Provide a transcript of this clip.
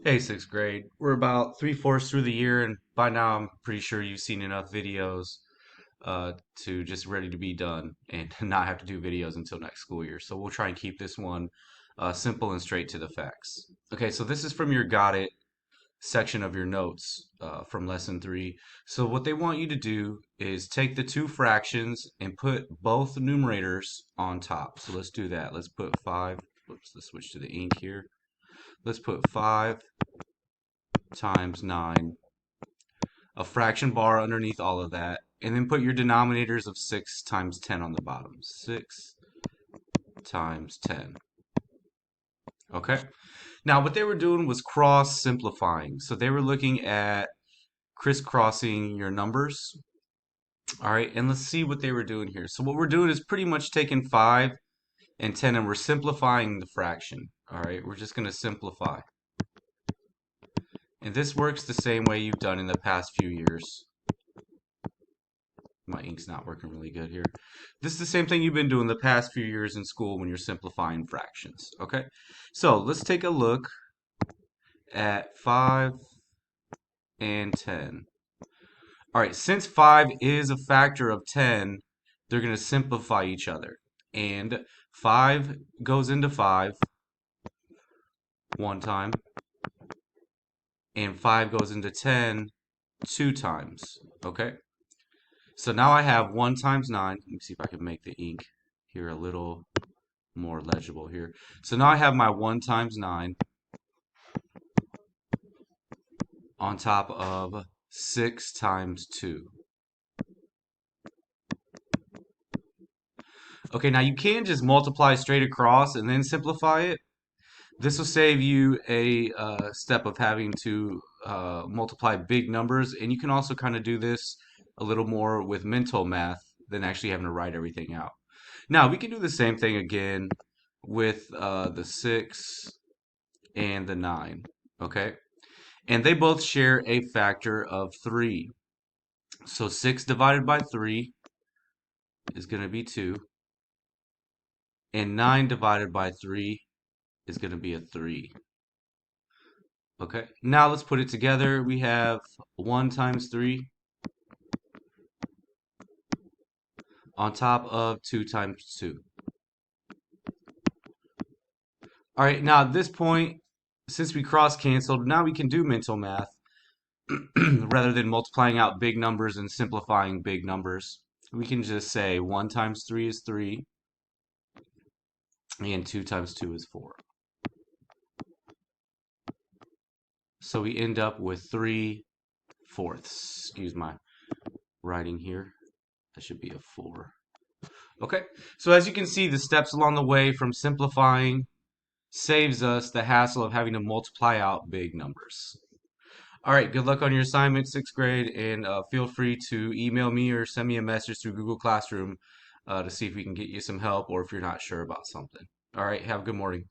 Hey, sixth grade. We're about three-fourths through the year, and by now I'm pretty sure you've seen enough videos to just ready to be done and not have to do videos until next school year. So we'll try and keep this one simple and straight to the facts. Okay, so this is from your Got It section of your notes from lesson three. So what they want you to do is take the two fractions and put both numerators on top. So let's do that. Let's put 5. Whoops, let's switch to the ink here. Let's put 5 times 9, a fraction bar underneath all of that, and then put your denominators of 6 times 10 on the bottom. 6 times 10. Okay? Now, what they were doing was cross simplifying. So they were looking at crisscrossing your numbers. All right, and let's see what they were doing here. So what we're doing is pretty much taking 5 and 10 and we're simplifying the fraction. All right, we're just going to simplify. And this works the same way you've done in the past few years. My ink's not working really good here. This is the same thing you've been doing the past few years in school when you're simplifying fractions, okay? So let's take a look at 5 and 10. All right, since 5 is a factor of 10, they're going to simplify each other. And 5 goes into 5 one time, and 5 goes into 10 two times, okay? So now I have 1 times 9. Let me see if I can make the ink here a little more legible here. So now I have my 1 times 9 on top of 6 times 2. Okay, now you can just multiply straight across and then simplify it. This will save you a step of having to multiply big numbers, and you can also kind of do this a little more with mental math than actually having to write everything out. Now, we can do the same thing again with the 6 and the 9, okay? And they both share a factor of 3. So 6 divided by 3 is going to be 2. And 9 divided by 3 is going to be a 3. Okay, now let's put it together. We have 1 times 3 on top of 2 times 2. All right, now at this point, since we cross-canceled, now we can do mental math rather than multiplying out big numbers and simplifying big numbers. We can just say 1 times 3 is 3, and 2 times 2 is 4. So we end up with 3/4. Excuse my writing here. That should be a 4. Okay, so as you can see, the steps along the way from simplifying saves us the hassle of having to multiply out big numbers. All right, good luck on your assignment, sixth grade, and feel free to email me or send me a message through Google Classroom to see if we can get you some help or if you're not sure about something. All right, have a good morning.